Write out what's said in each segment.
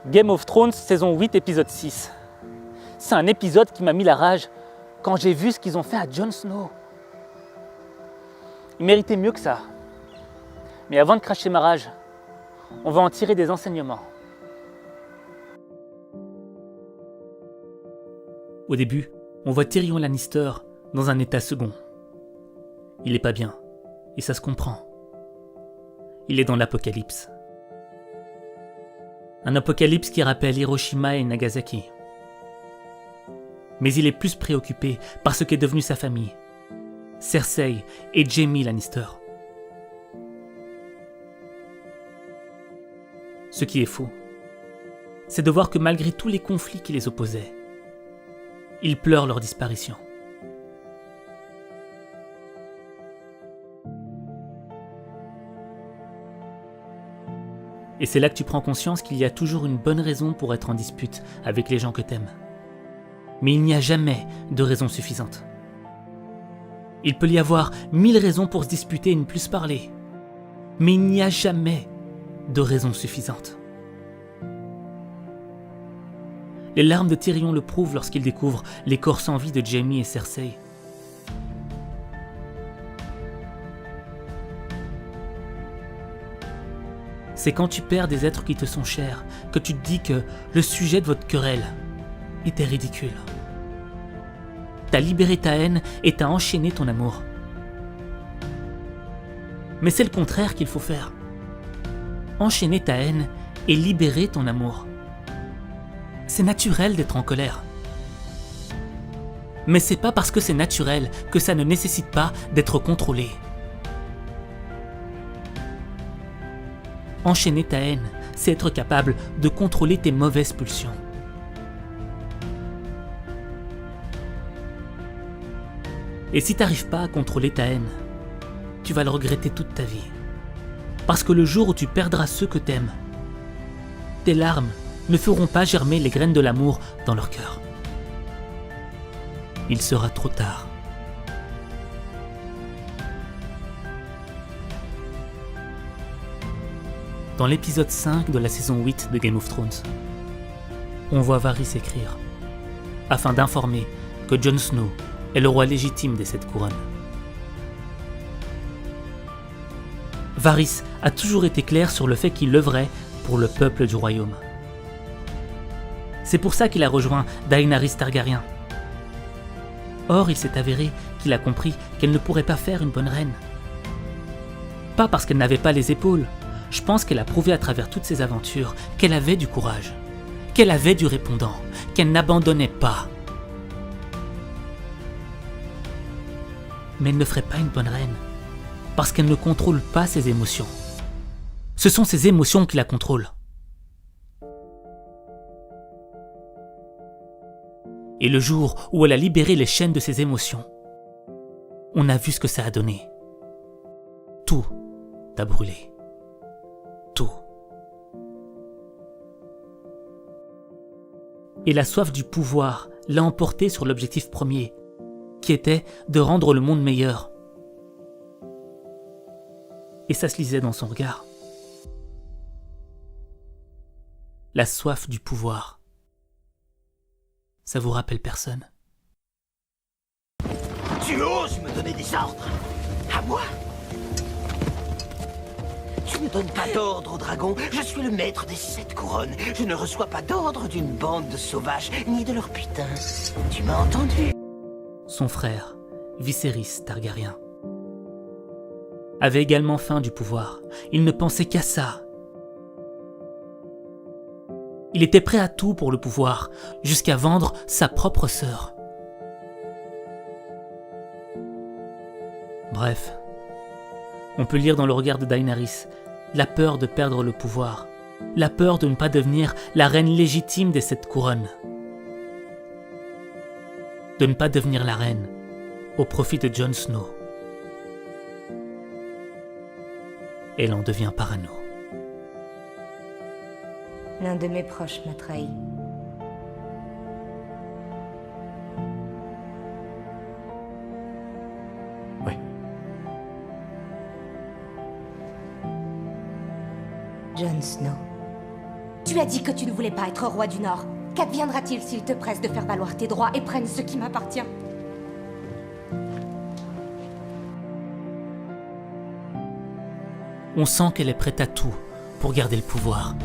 Game of Thrones, saison 8, épisode 6. C'est un épisode qui m'a mis la rage quand j'ai vu ce qu'ils ont fait à Jon Snow. Il méritait mieux que ça. Mais avant de cracher ma rage, on va en tirer des enseignements. Au début, on voit Tyrion Lannister dans un état second. Il est pas bien, et ça se comprend. Il est dans l'apocalypse. Un apocalypse qui rappelle Hiroshima et Nagasaki. Mais il est plus préoccupé par ce qu'est devenu sa famille, Cersei et Jaime Lannister. Ce qui est faux, c'est de voir que malgré tous les conflits qui les opposaient, ils pleurent leur disparition. Et c'est là que tu prends conscience qu'il y a toujours une bonne raison pour être en dispute avec les gens que t'aimes. Mais il n'y a jamais de raison suffisante. Il peut y avoir 1000 raisons pour se disputer et ne plus se parler. Mais il n'y a jamais de raison suffisante. Les larmes de Tyrion le prouvent lorsqu'il découvre les corps sans vie de Jaime et Cersei. C'est quand tu perds des êtres qui te sont chers que tu te dis que le sujet de votre querelle était ridicule. T'as libéré ta haine et t'as enchaîné ton amour. Mais c'est le contraire qu'il faut faire. Enchaîner ta haine et libérer ton amour. C'est naturel d'être en colère. Mais c'est pas parce que c'est naturel que ça ne nécessite pas d'être contrôlé. Enchaîner ta haine, c'est être capable de contrôler tes mauvaises pulsions. Et si t'arrives pas à contrôler ta haine, tu vas le regretter toute ta vie. Parce que le jour où tu perdras ceux que t'aimes, tes larmes ne feront pas germer les graines de l'amour dans leur cœur. Il sera trop tard. Dans l'épisode 5 de la saison 8 de Game of Thrones, on voit Varys écrire, afin d'informer que Jon Snow est le roi légitime des 7 couronnes. Varys a toujours été clair sur le fait qu'il œuvrait pour le peuple du royaume. C'est pour ça qu'il a rejoint Daenerys Targaryen. Or, il s'est avéré qu'il a compris qu'elle ne pourrait pas faire une bonne reine. Pas parce qu'elle n'avait pas les épaules. Je pense qu'elle a prouvé à travers toutes ses aventures qu'elle avait du courage, qu'elle avait du répondant, qu'elle n'abandonnait pas. Mais elle ne ferait pas une bonne reine, parce qu'elle ne contrôle pas ses émotions. Ce sont ses émotions qui la contrôlent. Et le jour où elle a libéré les chaînes de ses émotions, on a vu ce que ça a donné. Tout a brûlé. Tout. Et la soif du pouvoir l'a emporté sur l'objectif premier, qui était de rendre le monde meilleur. Et ça se lisait dans son regard. La soif du pouvoir. Ça vous rappelle personne? Tu oses me donner des ordres? À moi? Tu ne donnes pas d'ordre au dragon. Je suis le maître des 7 couronnes. Je ne reçois pas d'ordre d'une bande de sauvages, ni de leur putain. Tu m'as entendu? Son frère, Viserys Targaryen, avait également faim du pouvoir. Il ne pensait qu'à ça. Il était prêt à tout pour le pouvoir, jusqu'à vendre sa propre sœur. Bref, on peut lire dans le regard de Daenerys la peur de perdre le pouvoir, la peur de ne pas devenir la reine légitime des 7 couronnes, de ne pas devenir la reine au profit de Jon Snow. Elle en devient parano. L'un de mes proches m'a trahi. Oui. Jon Snow. Tu as dit que tu ne voulais pas être roi du Nord. Qu'adviendra-t-il s'il te presse de faire valoir tes droits et prenne ce qui m'appartient? On sent qu'elle est prête à tout pour garder le pouvoir.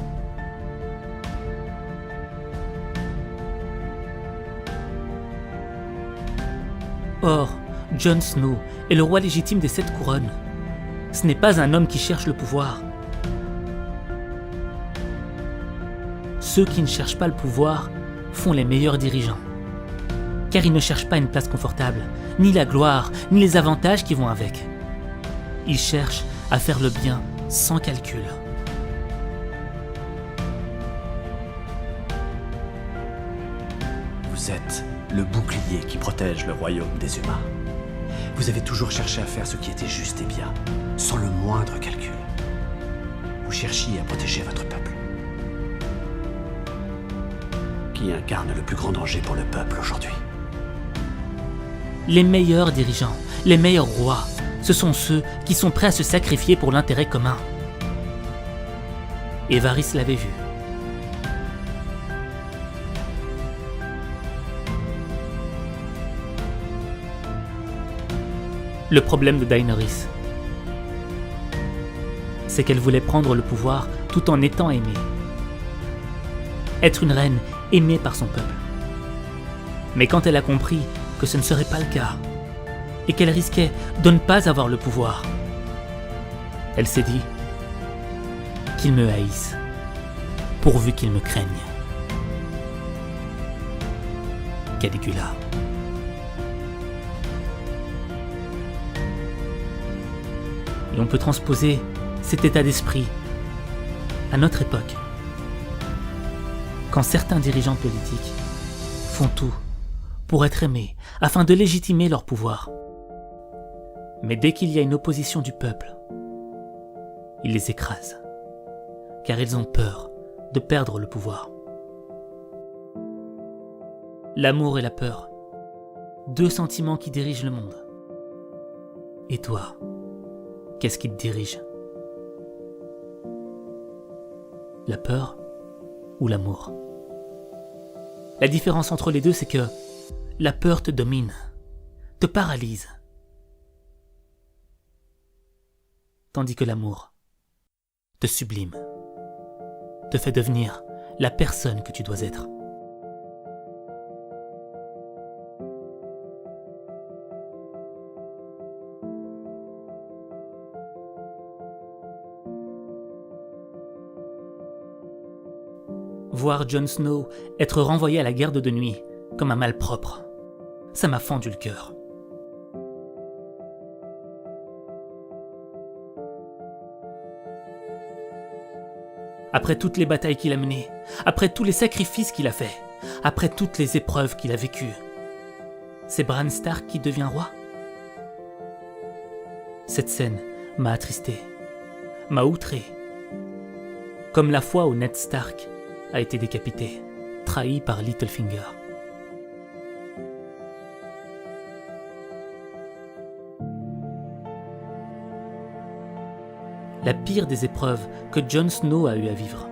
Or, Jon Snow est le roi légitime des 7 couronnes. Ce n'est pas un homme qui cherche le pouvoir. Ceux qui ne cherchent pas le pouvoir font les meilleurs dirigeants. Car ils ne cherchent pas une place confortable, ni la gloire, ni les avantages qui vont avec. Ils cherchent à faire le bien sans calcul. Vous êtes le bouclier qui protège le royaume des humains. Vous avez toujours cherché à faire ce qui était juste et bien, sans le moindre calcul. Vous cherchiez à protéger votre peuple. Qui incarne le plus grand danger pour le peuple aujourd'hui? Les meilleurs dirigeants, les meilleurs rois, ce sont ceux qui sont prêts à se sacrifier pour l'intérêt commun. Et Varys l'avait vu. Le problème de Daenerys, c'est qu'elle voulait prendre le pouvoir tout en étant aimée. Être une reine aimée par son peuple. Mais quand elle a compris que ce ne serait pas le cas, et qu'elle risquait de ne pas avoir le pouvoir, elle s'est dit qu'ils me haïssent, pourvu qu'ils me craignent. Caligula. Et on peut transposer cet état d'esprit à notre époque. Quand certains dirigeants politiques font tout pour être aimés, afin de légitimer leur pouvoir. Mais dès qu'il y a une opposition du peuple, ils les écrasent, car ils ont peur de perdre le pouvoir. L'amour et la peur, 2 sentiments qui dirigent le monde. Et toi, qu'est-ce qui te dirige? La peur ou l'amour? La différence entre les deux, c'est que la peur te domine, te paralyse, tandis que l'amour te sublime, te fait devenir la personne que tu dois être. Voir Jon Snow être renvoyé à la garde de nuit comme un malpropre, ça m'a fendu le cœur. Après toutes les batailles qu'il a menées, après tous les sacrifices qu'il a faits, après toutes les épreuves qu'il a vécues, c'est Bran Stark qui devient roi? Cette scène m'a attristé, m'a outré, comme la fois où Ned Stark a été décapité, trahi par Littlefinger. La pire des épreuves que Jon Snow a eu à vivre,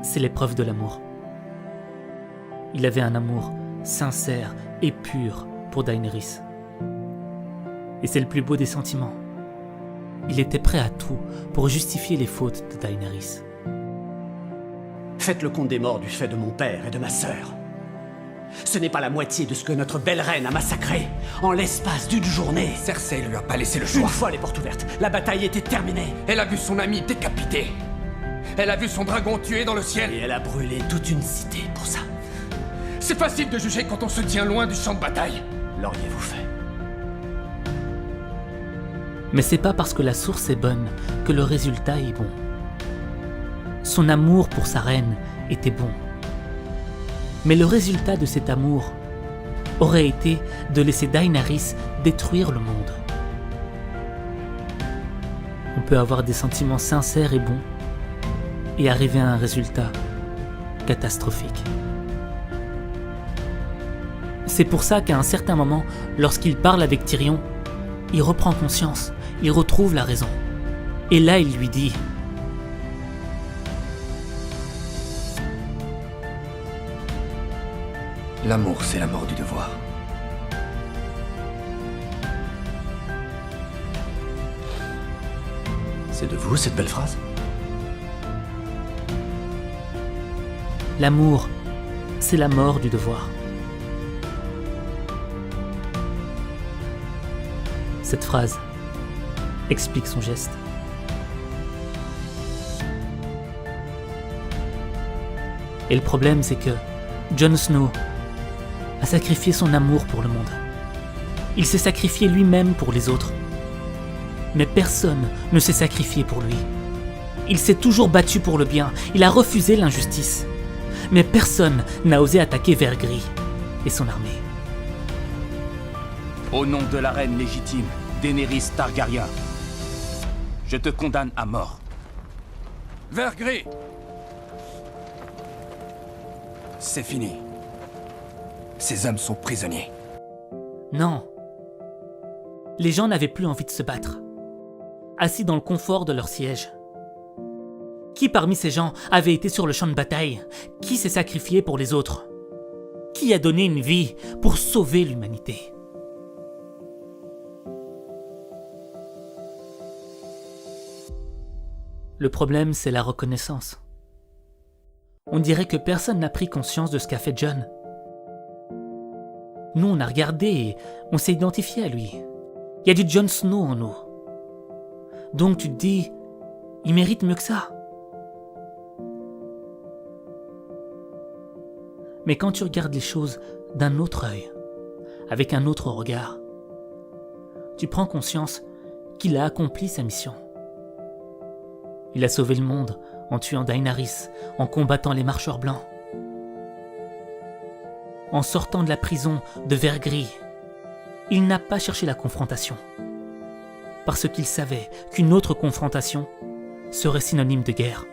c'est l'épreuve de l'amour. Il avait un amour sincère et pur pour Daenerys. Et c'est le plus beau des sentiments. Il était prêt à tout pour justifier les fautes de Daenerys. Faites le compte des morts du fait de mon père et de ma sœur. Ce n'est pas la moitié de ce que notre belle reine a massacré en l'espace d'une journée. Cersei lui a pas laissé le Une choix. fois les portes ouvertes, la bataille était terminée. Elle a vu son ami décapité. Elle a vu son dragon tué dans le ciel. Et elle a brûlé toute une cité pour ça. C'est facile de juger quand on se tient loin du champ de bataille. L'auriez-vous fait? Mais c'est pas parce que la source est bonne que le résultat est bon. Son amour pour sa reine était bon. Mais le résultat de cet amour aurait été de laisser Daenerys détruire le monde. On peut avoir des sentiments sincères et bons et arriver à un résultat catastrophique. C'est pour ça qu'à un certain moment, lorsqu'il parle avec Tyrion, il reprend conscience, il retrouve la raison. Et là, il lui dit: L'amour, c'est la mort du devoir. C'est de vous, cette belle phrase? L'amour, c'est la mort du devoir. Cette phrase explique son geste. Et le problème, c'est que Jon Snow a sacrifié son amour pour le monde. Il s'est sacrifié lui-même pour les autres. Mais personne ne s'est sacrifié pour lui. Il s'est toujours battu pour le bien. Il a refusé l'injustice. Mais personne n'a osé attaquer Vergris et son armée. Au nom de la reine légitime, Daenerys Targaryen, je te condamne à mort. Vergris! C'est fini. Ces hommes sont prisonniers. Non. Les gens n'avaient plus envie de se battre. Assis dans le confort de leur siège. Qui parmi ces gens avait été sur le champ de bataille? Qui s'est sacrifié pour les autres? Qui a donné une vie pour sauver l'humanité? Le problème, c'est la reconnaissance. On dirait que personne n'a pris conscience de ce qu'a fait Jon. Nous, on a regardé et on s'est identifié à lui. Il y a du Jon Snow en nous. Donc tu te dis, il mérite mieux que ça. Mais quand tu regardes les choses d'un autre œil, avec un autre regard, tu prends conscience qu'il a accompli sa mission. Il a sauvé le monde en tuant Daenerys, en combattant les marcheurs blancs, en sortant de la prison de Vergris. Il n'a pas cherché la confrontation, parce qu'il savait qu'une autre confrontation serait synonyme de guerre.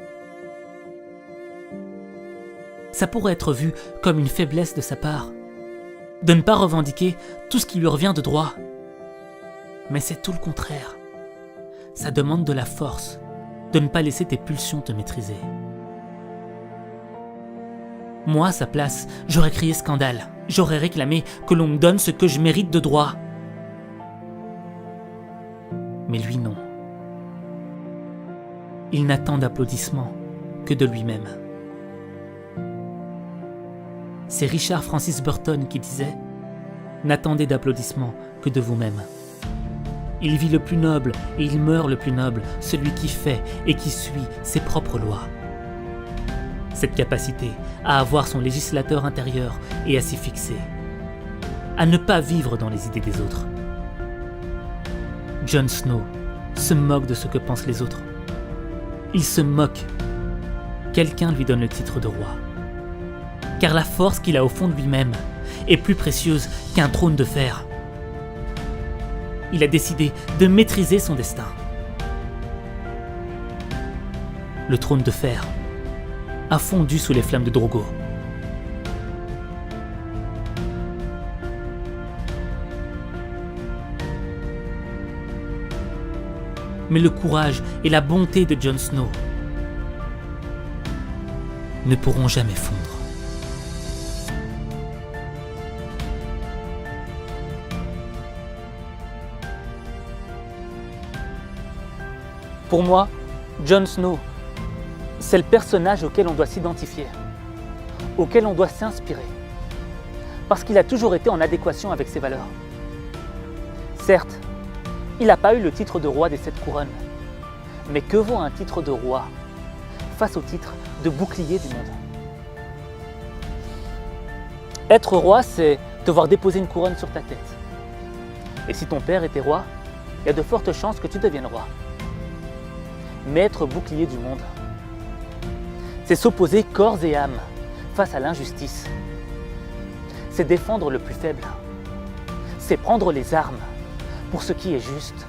Ça pourrait être vu comme une faiblesse de sa part, de ne pas revendiquer tout ce qui lui revient de droit. Mais c'est tout le contraire. Ça demande de la force, de ne pas laisser tes pulsions te maîtriser. Moi, à sa place, j'aurais crié scandale. J'aurais réclamé que l'on me donne ce que je mérite de droit. Mais lui, non. Il n'attend d'applaudissements que de lui-même. C'est Richard Francis Burton qui disait « N'attendez d'applaudissements que de vous-même ». Il vit le plus noble et il meurt le plus noble, celui qui fait et qui suit ses propres lois. Cette capacité à avoir son législateur intérieur et à s'y fixer. À ne pas vivre dans les idées des autres. Jon Snow se moque de ce que pensent les autres. Il se moque. Quelqu'un lui donne le titre de roi. Car la force qu'il a au fond de lui-même est plus précieuse qu'un trône de fer. Il a décidé de maîtriser son destin. Le trône de fer a fondu sous les flammes de Drogo. Mais le courage et la bonté de Jon Snow ne pourront jamais fondre. Pour moi, Jon Snow, c'est le personnage auquel on doit s'identifier, auquel on doit s'inspirer, parce qu'il a toujours été en adéquation avec ses valeurs. Certes, il n'a pas eu le titre de roi des 7 couronnes, mais que vaut un titre de roi face au titre de bouclier du monde? Être roi, c'est devoir déposer une couronne sur ta tête. Et si ton père était roi, il y a de fortes chances que tu deviennes roi. Mais être bouclier du monde, c'est s'opposer corps et âme face à l'injustice. C'est défendre le plus faible. C'est prendre les armes pour ce qui est juste.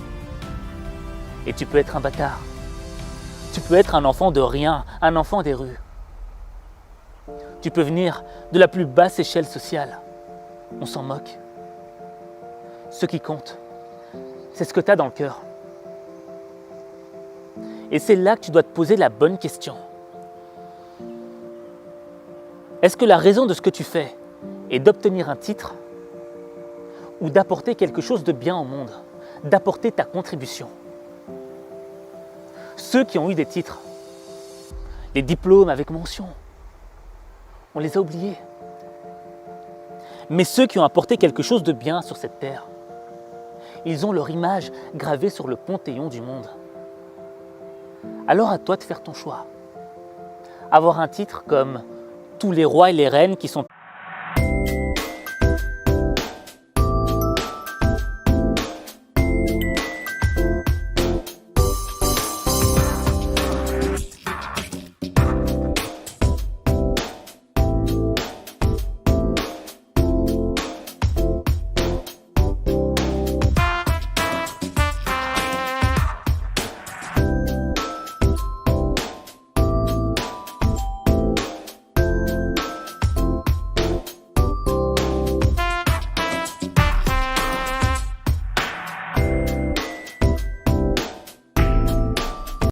Et tu peux être un bâtard. Tu peux être un enfant de rien, un enfant des rues. Tu peux venir de la plus basse échelle sociale. On s'en moque. Ce qui compte, c'est ce que tu as dans le cœur. Et c'est là que tu dois te poser la bonne question. Est-ce que la raison de ce que tu fais est d'obtenir un titre ou d'apporter quelque chose de bien au monde, d'apporter ta contribution. Ceux qui ont eu des titres, les diplômes avec mention, on les a oubliés. Mais ceux qui ont apporté quelque chose de bien sur cette terre, ils ont leur image gravée sur le panthéon du monde. Alors à toi de faire ton choix. Avoir un titre comme tous les rois et les reines qui sont